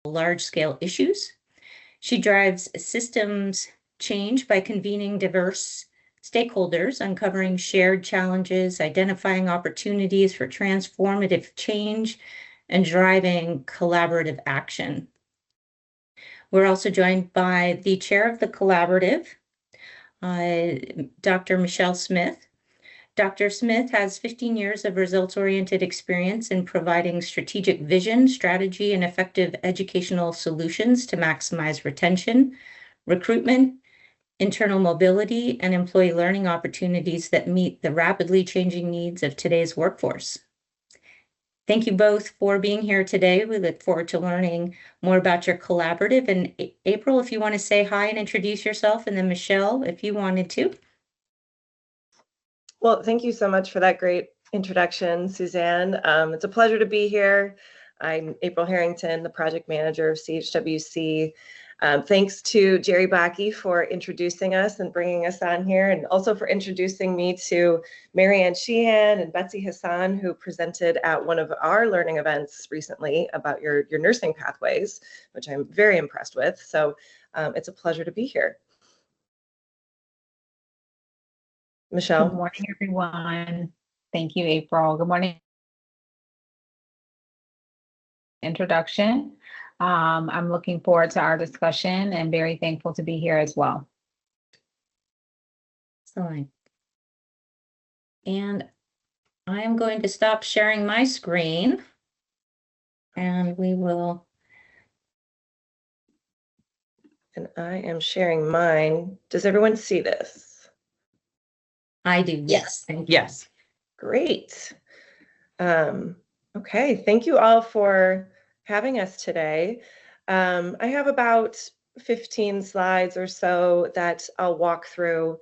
large-scale issues. She drives systems change by convening diverse stakeholders, uncovering shared challenges, identifying opportunities for transformative change, and driving collaborative action. We're also joined by the chair of the collaborative, Dr. Michelle Smith. Dr. Smith has 15 years of results-oriented experience in providing strategic vision, strategy, and effective educational solutions to maximize retention, recruitment, internal mobility, and employee learning opportunities that meet the rapidly changing needs of today's workforce. Thank you both for being here today. We look forward to learning more about your collaborative. And April, if you want to say hi and introduce yourself, and then Michelle, if you wanted to. Well, thank you so much for that great introduction, Suzanne. It's a pleasure to be here. I'm April Harrington, the project manager of CHWC. Thanks to Jerry Bakke for introducing us and bringing us on here, and also for introducing me to Marianne Sheehan and Betsy Hassan, who presented at one of our learning events recently about your nursing pathways, which I'm very impressed with. So it's a pleasure to be here. Michelle. Good morning, everyone. Thank you, April. Good morning. Introduction. I'm looking forward to our discussion and very thankful to be here as well. Excellent. And I am going to stop sharing my screen, and we will. And I am sharing mine. Does everyone see this? I do, yes. Thank you. Yes. Great. Okay, thank you all for having us today. I have about 15 slides or so that I'll walk through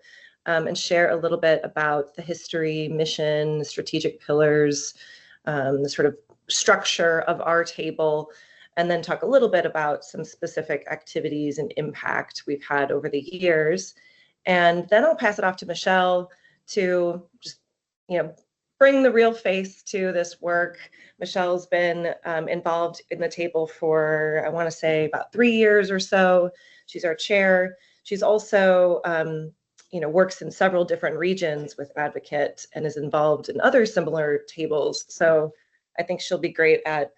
and share a little bit about the history, mission, strategic pillars, the sort of structure of our table, and then talk a little bit about some specific activities and impact we've had over the years. And then I'll pass it off to Michelle to just, bring the real face to this work. Michelle's been involved in the table for, I want to say, about 3 years or so. She's our chair. She's also, works in several different regions with Advocate and is involved in other similar tables. So I think she'll be great at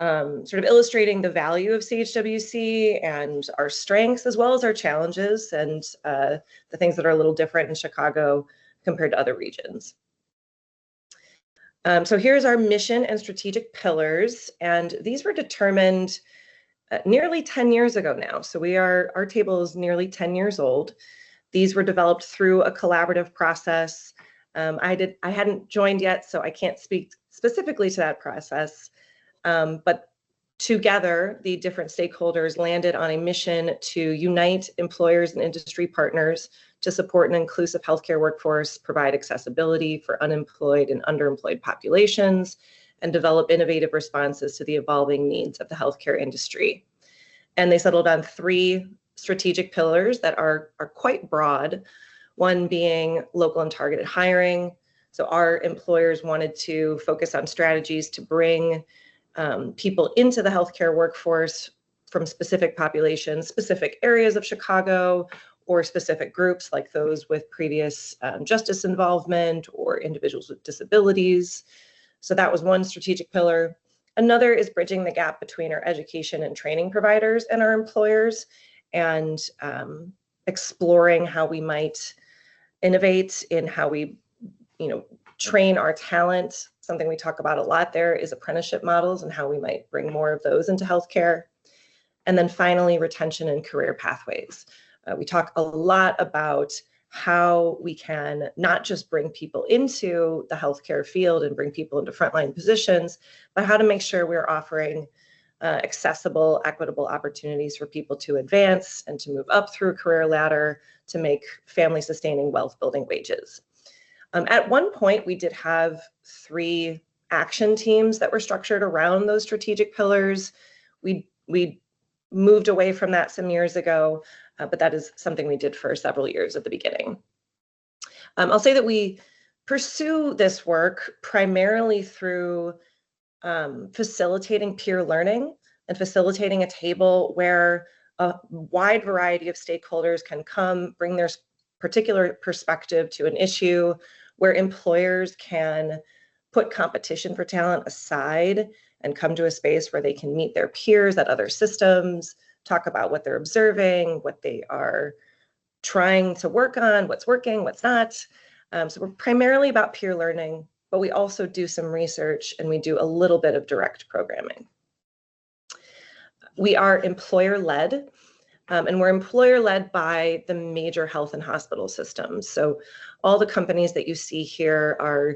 sort of illustrating the value of CHWC and our strengths as well as our challenges and the things that are a little different in Chicago compared to other regions. So here's our mission and strategic pillars, and these were determined nearly 10 years ago now. So our table is nearly 10 years old. These were developed through a collaborative process. I hadn't joined yet, so I can't speak specifically to that process, but together, the different stakeholders landed on a mission to unite employers and industry partners to support an inclusive healthcare workforce, provide accessibility for unemployed and underemployed populations, and develop innovative responses to the evolving needs of the healthcare industry. And they settled on 3 strategic pillars that are quite broad, one being local and targeted hiring. So our employers wanted to focus on strategies to bring people into the healthcare workforce from specific populations, specific areas of Chicago, or specific groups like those with previous justice involvement or individuals with disabilities. So that was one strategic pillar. Another is bridging the gap between our education and training providers and our employers, and exploring how we might innovate in how we, train our talent. Something we talk about a lot there is apprenticeship models and how we might bring more of those into healthcare. And then finally, retention and career pathways. We talk a lot about how we can not just bring people into the healthcare field and bring people into frontline positions, but how to make sure we're offering accessible, equitable opportunities for people to advance and to move up through a career ladder to make family-sustaining, wealth-building wages. At one point, we did have 3 action teams that were structured around those strategic pillars. We moved away from that some years ago, but that is something we did for several years at the beginning. I'll say that we pursue this work primarily through facilitating peer learning and facilitating a table where a wide variety of stakeholders can come, bring their particular perspective to an issue, where employers can put competition for talent aside and come to a space where they can meet their peers at other systems, talk about what they're observing, what they are trying to work on, what's working, what's not. So we're primarily about peer learning, but we also do some research and we do a little bit of direct programming. We are employer-led, and we're employer-led by the major health and hospital systems. So all the companies that you see here are,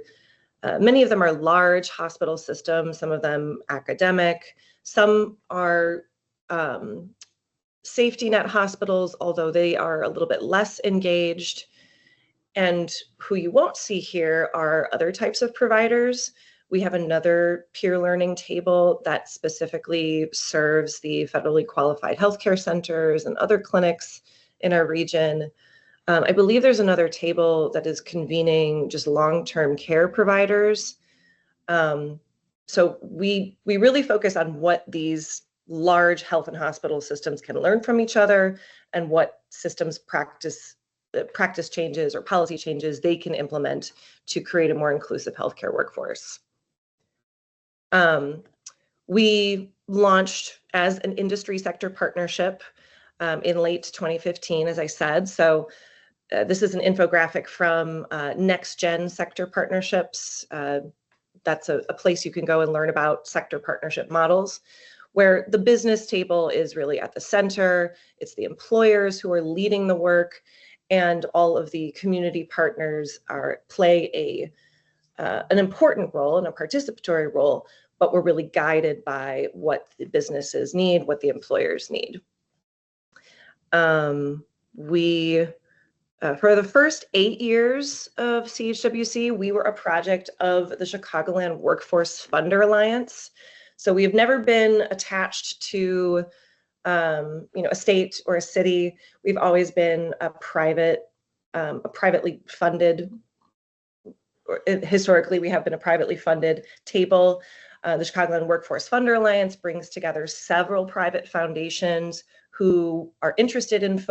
many of them are large hospital systems, some of them academic, some are safety net hospitals, although they are a little bit less engaged. And who you won't see here are other types of providers. We have another peer learning table that specifically serves the federally qualified healthcare centers and other clinics in our region. I believe there's another table that is convening just long-term care providers. So we really focus on what these large health and hospital systems can learn from each other and what systems practice changes or policy changes they can implement to create a more inclusive healthcare workforce. We launched as an industry sector partnership in late 2015, as I said. So this is an infographic from Next Gen Sector Partnerships. That's a place you can go and learn about sector partnership models, where the business table is really at the center. It's the employers who are leading the work, and all of the community partners play an important role and a participatory role, but we're really guided by what the businesses need, what the employers need. For the first 8 years of CHWC, we were a project of the Chicagoland Workforce Funder Alliance. So we've never been attached to a state or a city. We've always been a privately funded, or historically we have been a privately funded table. The Chicagoland Workforce Funder Alliance brings together several private foundations who are interested in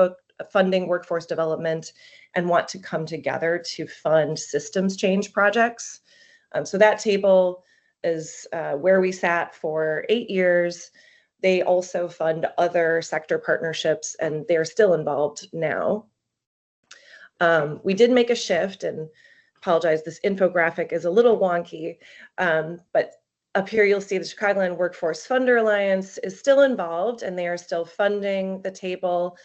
funding workforce development and want to come together to fund systems change projects. So that table is where we sat for 8 years. They also fund other sector partnerships, and they're still involved now. We did make a shift, and apologize, this infographic is a little wonky, but up here you'll see the Chicagoland Workforce Funder Alliance is still involved, and they are still funding the table,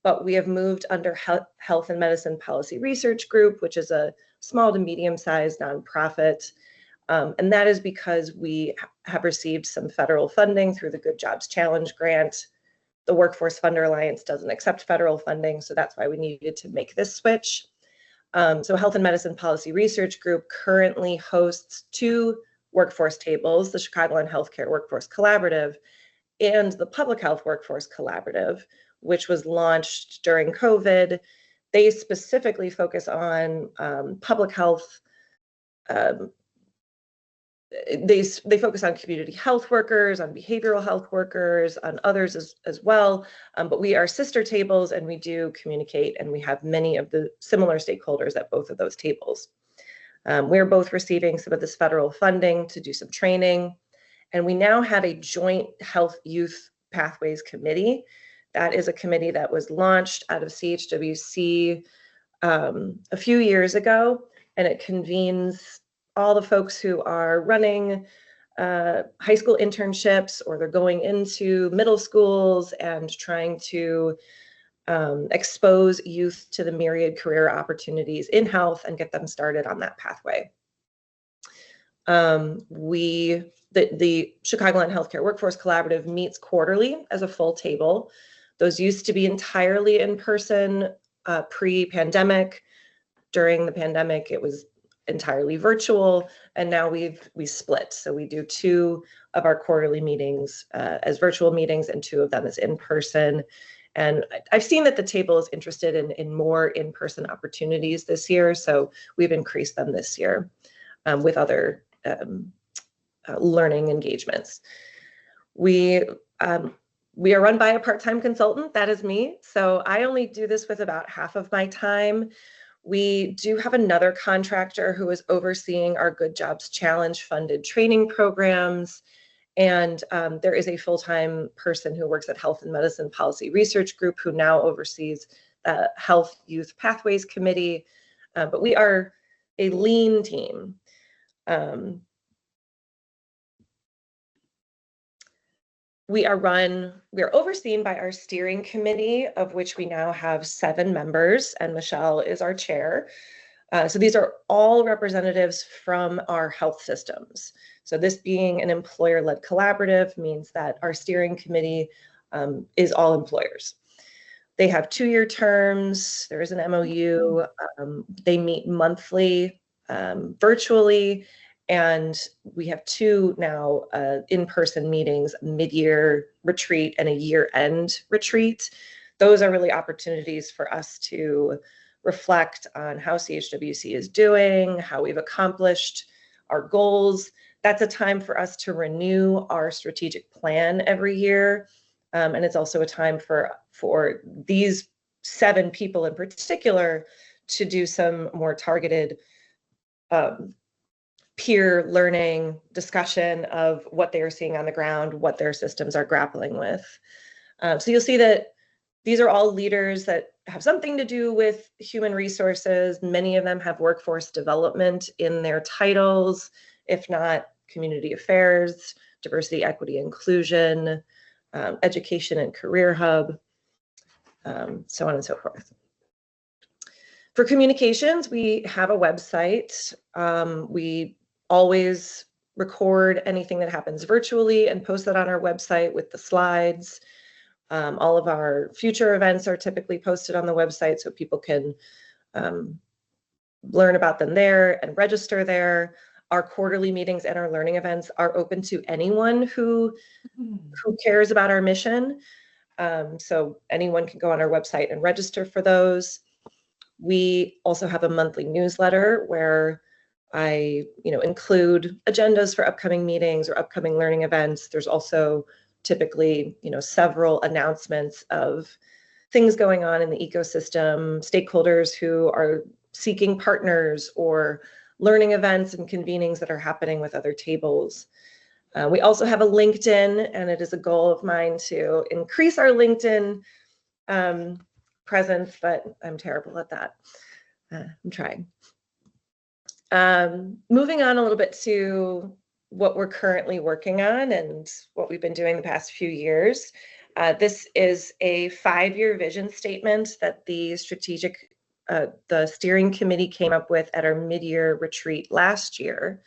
but we have moved under Health and Medicine Policy Research Group, which is a small to medium-sized nonprofit. And that is because we have received some federal funding through the Good Jobs Challenge grant. The Workforce Funder Alliance doesn't accept federal funding, so that's why we needed to make this switch. So Health and Medicine Policy Research Group currently hosts 2 workforce tables, the Chicagoland Healthcare Workforce Collaborative and the Public Health Workforce Collaborative, which was launched during COVID. They specifically focus on public health. They focus on community health workers, on behavioral health workers, on others as well. But we are sister tables, and we do communicate, and we have many of the similar stakeholders at both of those tables. We're both receiving some of this federal funding to do some training, and we now have a joint health youth pathways committee. That is a committee that was launched out of CHWC a few years ago, and it convenes all the folks who are running high school internships, or they're going into middle schools and trying to expose youth to the myriad career opportunities in health and get them started on that pathway. The Chicagoland Healthcare Workforce Collaborative meets quarterly as a full table. Those used to be entirely in person pre-pandemic. During the pandemic, it was entirely virtual, and now we split. So we do 2 of our quarterly meetings as virtual meetings and 2 of them as in person. And I've seen that the table is interested in more in-person opportunities this year, so we've increased them this year with other learning engagements. We We are run by a part-time consultant. That is me. So I only do this with about half of my time. We do have another contractor who is overseeing our Good Jobs Challenge funded training programs. And there is a full-time person who works at Health and Medicine Policy Research Group who now oversees the Health Youth Pathways Committee. But we are a lean team. We are overseen by our steering committee, of which we now have 7 members, and Michelle is our chair. So these are all representatives from our health systems. So this being an employer-led collaborative means that our steering committee is all employers. They have 2-year terms. There is an MOU. They meet monthly, virtually, and we have 2 now in-person meetings, mid-year retreat and a year-end retreat. Those are really opportunities for us to reflect on how CHWC is doing, how we've accomplished our goals. That's a time for us to renew our strategic plan every year. And it's also a time for these 7 people in particular to do some more targeted peer learning discussion of what they are seeing on the ground, what their systems are grappling with. So you'll see that these are all leaders that have something to do with human resources. Many of them have workforce development in their titles, if not community affairs, diversity, equity, inclusion, education and career hub, so on and so forth. For communications, we have a website. We always record anything that happens virtually and post that on our website with the slides. All of our future events are typically posted on the website so people can learn about them there and register there. Our quarterly meetings and our learning events are open to anyone who cares about our mission. So anyone can go on our website and register for those. We also have a monthly newsletter where I, include agendas for upcoming meetings or upcoming learning events. There's also typically, several announcements of things going on in the ecosystem, stakeholders who are seeking partners or learning events and convenings that are happening with other tables. We also have a LinkedIn, and it is a goal of mine to increase our LinkedIn presence, but I'm terrible at that. I'm trying. Moving on a little bit to what we're currently working on and what we've been doing the past few years. This is a 5-year vision statement that the steering committee came up with at our mid-year retreat last year.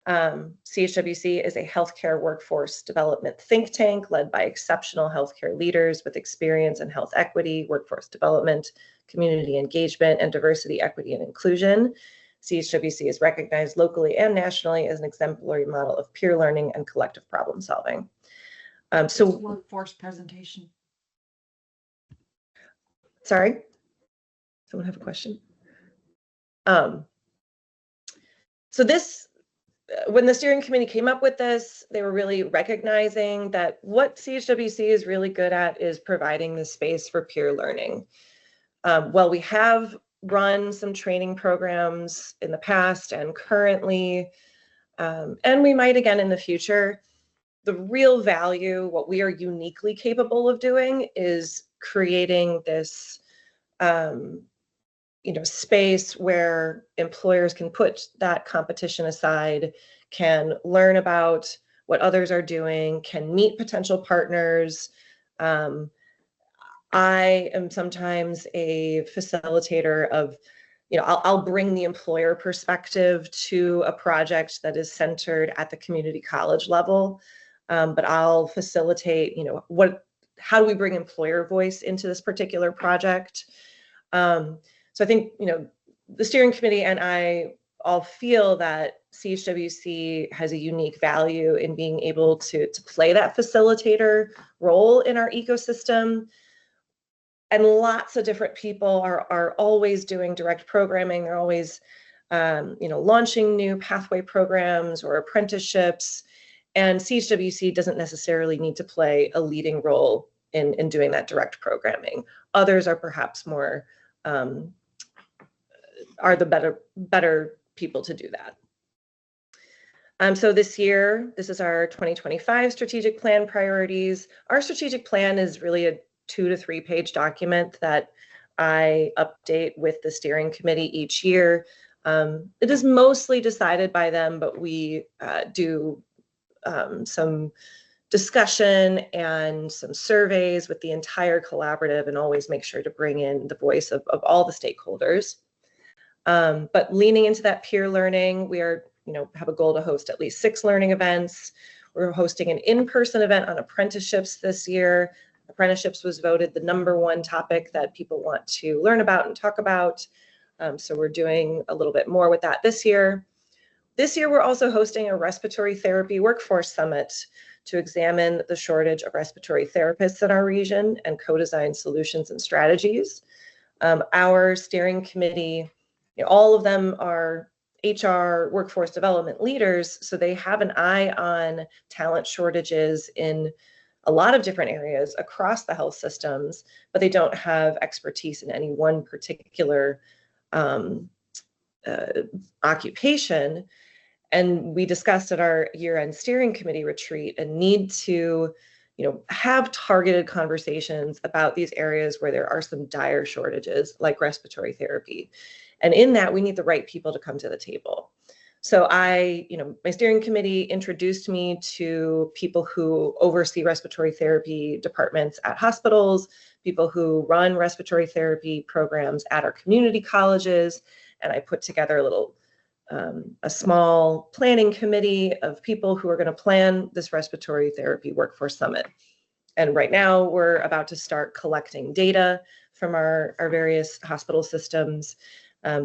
CHWC is a healthcare workforce development think tank led by exceptional healthcare leaders with experience in health equity, workforce development, community engagement, and diversity, equity, and inclusion. CHWC is recognized locally and nationally as an exemplary model of peer learning and collective problem solving. So workforce presentation. Sorry, someone have a question? So this, when the steering committee came up with this, they were really recognizing that what CHWC is really good at is providing the space for peer learning. Well, we have run some training programs in the past and currently, and we might again in the future. The real value, what we are uniquely capable of doing, is creating this space where employers can put that competition aside, can learn about what others are doing, can meet potential partners. I am sometimes a facilitator of, I'll bring the employer perspective to a project that is centered at the community college level, but I'll facilitate, how do we bring employer voice into this particular project? So I think, the steering committee and I all feel that CHWC has a unique value in being able to play that facilitator role in our ecosystem. And lots of different people are always doing direct programming. They're always, launching new pathway programs or apprenticeships. And CHWC doesn't necessarily need to play a leading role in doing that direct programming. Others are perhaps more, are the better people to do that. So this year, this is our 2025 strategic plan priorities. Our strategic plan is really a 2 to 3 page document that I update with the steering committee each year. It is mostly decided by them, but we do some discussion and some surveys with the entire collaborative, and always make sure to bring in the voice of all the stakeholders. But leaning into that peer learning, we are, have a goal to host at least 6 learning events. We're hosting an in-person event on apprenticeships this year. Apprenticeships was voted the #1 topic that people want to learn about and talk about. So we're doing a little bit more with that this year. This year, we're also hosting a respiratory therapy workforce summit to examine the shortage of respiratory therapists in our region and co-design solutions and strategies. Our steering committee, all of them are HR workforce development leaders, so they have an eye on talent shortages in a lot of different areas across the health systems, but they don't have expertise in any one particular occupation. And we discussed at our year-end steering committee retreat a need to, have targeted conversations about these areas where there are some dire shortages, like respiratory therapy. And in that, we need the right people to come to the table. So my steering committee introduced me to people who oversee respiratory therapy departments at hospitals, people who run respiratory therapy programs at our community colleges, and I put together a small planning committee of people who are going to plan this respiratory therapy workforce summit. And right now we're about to start collecting data from our various hospital systems,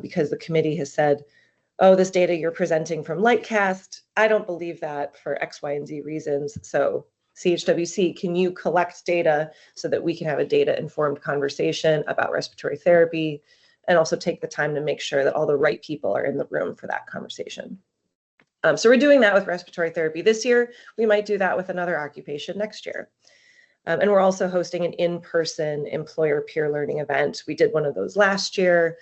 because the committee has said, oh, this data you're presenting from Lightcast, I don't believe that for X, Y, and Z reasons. So CHWC, can you collect data so that we can have a data-informed conversation about respiratory therapy, and also take the time to make sure that all the right people are in the room for that conversation. So we're doing that with respiratory therapy this year. We might do that with another occupation next year. And we're also hosting an in-person employer peer learning event. We did one of those last year,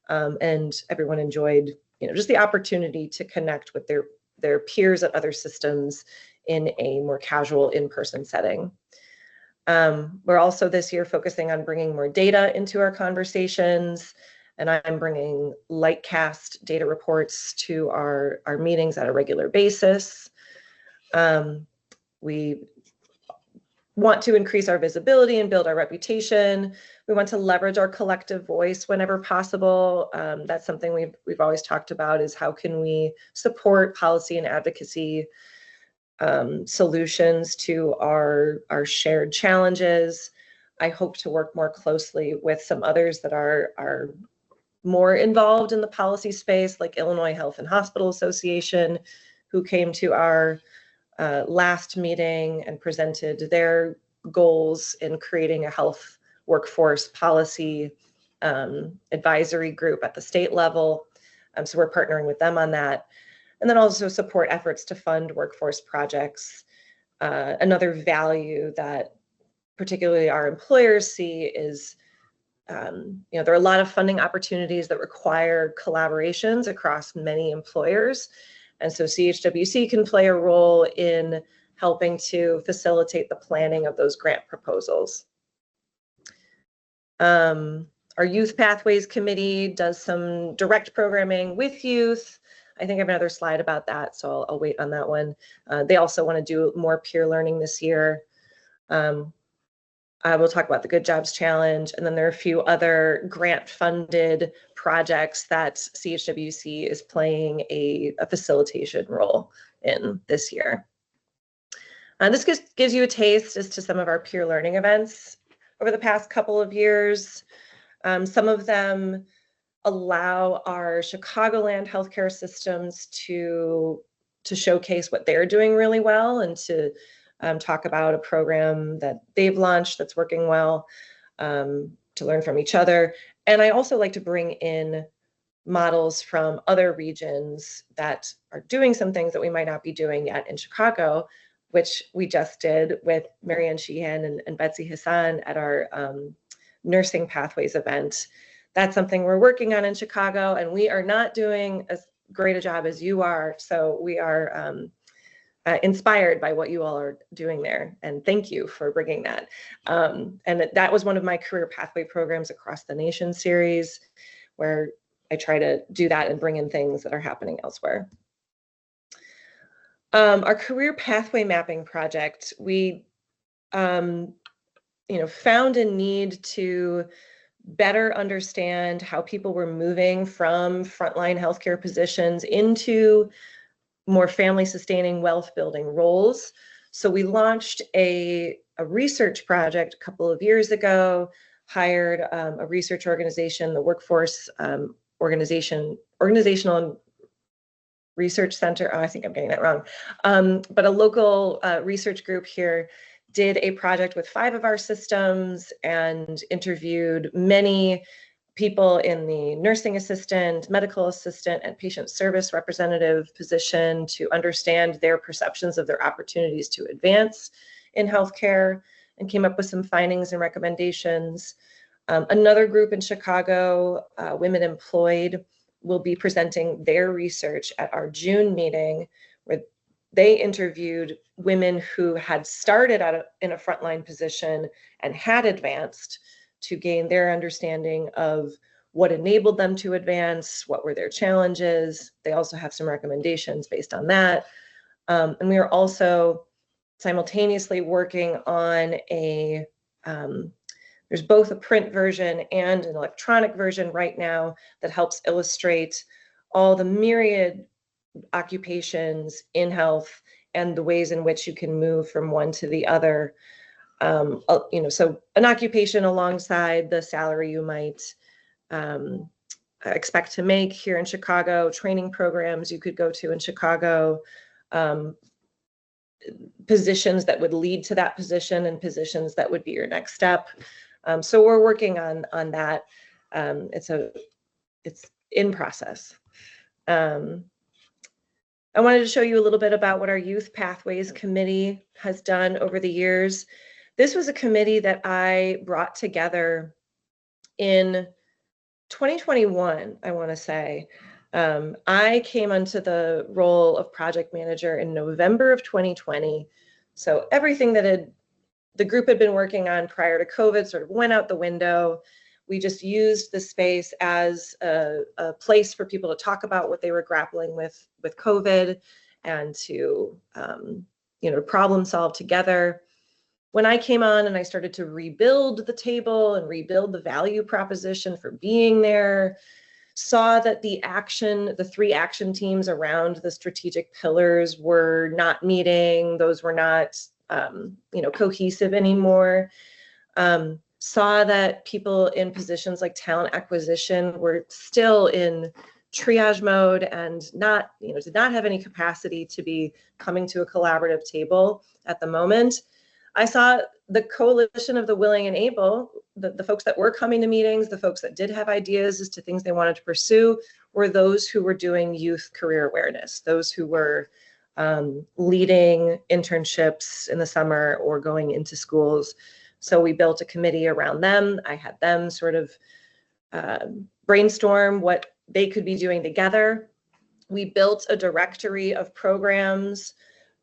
and everyone enjoyed, just the opportunity to connect with their peers at other systems in a more casual in-person setting. We're also this year focusing on bringing more data into our conversations, and I'm bringing Lightcast data reports to our meetings at a regular basis. We want to increase our visibility and build our reputation. We want to leverage our collective voice whenever possible. That's something we've always talked about, is how can we support policy and advocacy solutions to our shared challenges. I hope to work more closely with some others that are more involved in the policy space, like Illinois Health and Hospital Association, who came to our last meeting and presented their goals in creating a health workforce policy advisory group at the state level. So we're partnering with them on that. And then also support efforts to fund workforce projects. Another value that particularly our employers see is, there are a lot of funding opportunities that require collaborations across many employers. And so CHWC can play a role in helping to facilitate the planning of those grant proposals. Our Youth Pathways Committee does some direct programming with youth. I think I have another slide about that, so I'll wait on that one. They also want to do more peer learning this year. I will talk about the Good Jobs Challenge, and then there are a few other grant-funded projects that CHWC is playing a facilitation role in this year. This gives you a taste as to some of our peer learning events over the past couple of years. Some of them allow our Chicagoland healthcare systems to showcase what they're doing really well, and to talk about a program that they've launched that's working well, to learn from each other. And I also like to bring in models from other regions that are doing some things that we might not be doing yet in Chicago, which we just did with Marianne Sheehan and Betsy Hassan at our Nursing Pathways event. That's something we're working on in Chicago, and we are not doing as great a job as you are. So we are inspired by what you all are doing there. And thank you for bringing that. And that was one of my career pathway programs across the nation series, where I try to do that and bring in things that are happening elsewhere. Our career pathway mapping project, we found a need to better understand how people were moving from frontline healthcare positions into more family sustaining, wealth building roles. So we launched a research project a couple of years ago, hired a research organization, the Workforce Organizational Research Center. Oh, I think I'm getting that wrong. But a local research group here did a project with 5 of our systems and interviewed many people in the nursing assistant, medical assistant, and patient service representative position to understand their perceptions of their opportunities to advance in healthcare, and came up with some findings and recommendations. Another group in Chicago, Women Employed, will be presenting their research at our June meeting, where they interviewed women who had started in a frontline position and had advanced, to gain their understanding of what enabled them to advance, what were their challenges. They also have some recommendations based on that. And we are also simultaneously working on there's both a print version and an electronic version right now that helps illustrate all the myriad occupations in health and the ways in which you can move from one to the other. So an occupation alongside the salary you might expect to make here in Chicago, training programs you could go to in Chicago, positions that would lead to that position, and positions that would be your next step. So we're working on that. It's in process. I wanted to show you a little bit about what our Youth Pathways Committee has done over the years. This was a committee that I brought together in 2021, I want to say. I came onto the role of project manager in November of 2020. So everything that the group had been working on prior to COVID sort of went out the window. We just used the space as a place for people to talk about what they were grappling with COVID, and to problem solve together. When I came on and I started to rebuild the table and rebuild the value proposition for being there, saw that the 3 action teams around the strategic pillars were not meeting. Those were not, cohesive anymore. Saw that people in positions like talent acquisition were still in triage mode and did not have any capacity to be coming to a collaborative table at the moment. I saw the coalition of the willing and able, the folks that were coming to meetings, the folks that did have ideas as to things they wanted to pursue, were those who were doing youth career awareness, those who were leading internships in the summer or going into schools. So we built a committee around them. I had them sort of brainstorm what they could be doing together. We built a directory of programs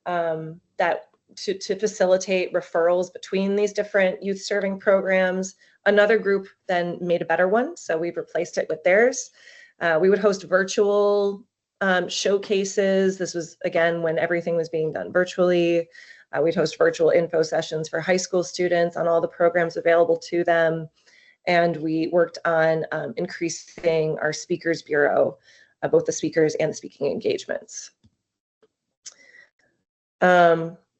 that to facilitate referrals between these different youth serving programs. Another group then made a better one, so we've replaced it with theirs. We would host virtual showcases. This was, again, when everything was being done virtually. We'd host virtual info sessions for high school students on all the programs available to them. And we worked on increasing our speakers bureau, both the speakers and the speaking engagements.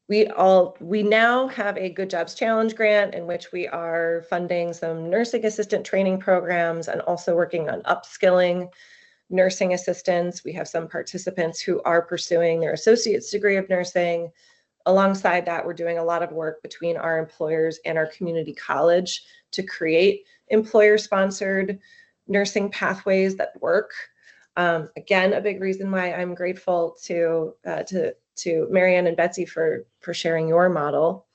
We now have a Good Jobs Challenge grant in which we are funding some nursing assistant training programs and also working on upskilling nursing assistants. We have some participants who are pursuing their associate's degree of nursing. Alongside that, we're doing a lot of work between our employers and our community college to create employer-sponsored nursing pathways that work. Again, a big reason why I'm grateful to Marianne and Betsy for sharing your model.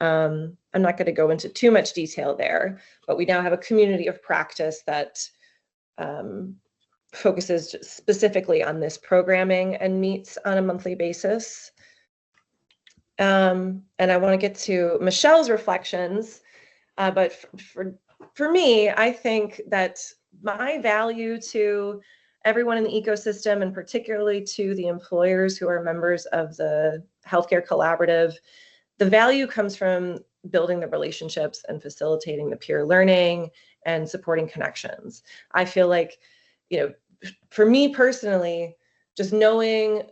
I'm not going to go into too much detail there, but we now have a community of practice that focuses specifically on this programming and meets on a monthly basis. And I want to get to Michelle's reflections, but for me, I think that my value to everyone in the ecosystem, and particularly to the employers who are members of the healthcare collaborative, the value comes from building the relationships and facilitating the peer learning and supporting connections. I feel like, for me personally, just knowing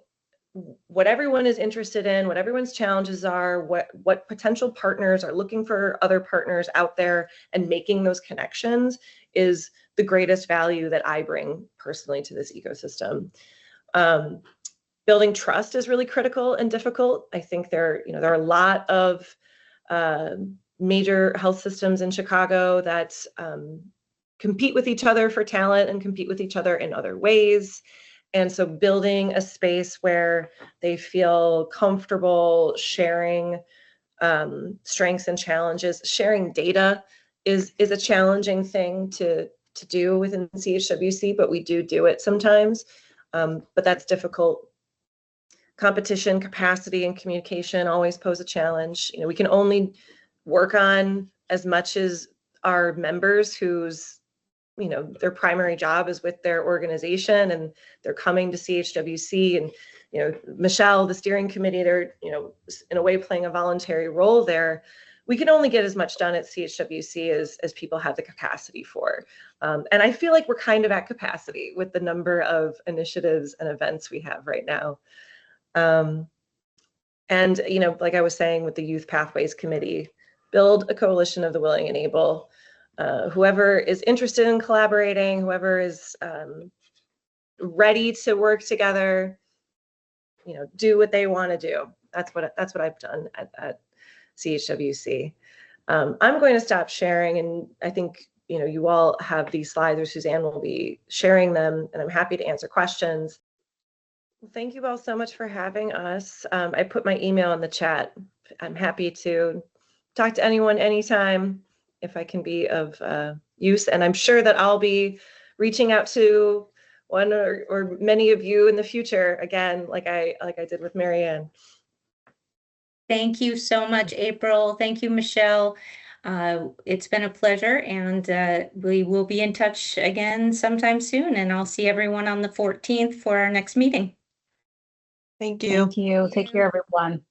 what everyone is interested in, what everyone's challenges are, what potential partners are looking for other partners out there, and making those connections is the greatest value that I bring personally to this ecosystem. Building trust is really critical and difficult. I think there are a lot of major health systems in Chicago that compete with each other for talent and compete with each other in other ways. And so building a space where they feel comfortable sharing strengths and challenges, sharing data is a challenging thing to do within CHWC, but we do it sometimes. But that's difficult. Competition, capacity, and communication always pose a challenge. We can only work on as much as our members whose their primary job is with their organization and they're coming to CHWC, and Michelle, the steering committee, they're in a way playing a voluntary role there. We can only get as much done at CHWC as people have the capacity for. And I feel like we're kind of at capacity with the number of initiatives and events we have right now. And like I was saying with the Youth Pathways Committee, build a coalition of the willing and able. Whoever is interested in collaborating, whoever is ready to work together, do what they want to do. That's what I've done at CHWC. I'm going to stop sharing, and I think you all have these slides, or Suzanne will be sharing them, and I'm happy to answer questions. Well, thank you all so much for having us. I put my email in the chat. I'm happy to talk to anyone anytime if I can be of use, and I'm sure that I'll be reaching out to one or many of you in the future again, like I did with Marianne. Thank you so much, April. Thank you, Michelle. It's been a pleasure, and we will be in touch again sometime soon, and I'll see everyone on the 14th for our next meeting. Thank you. Thank you. Take care, everyone.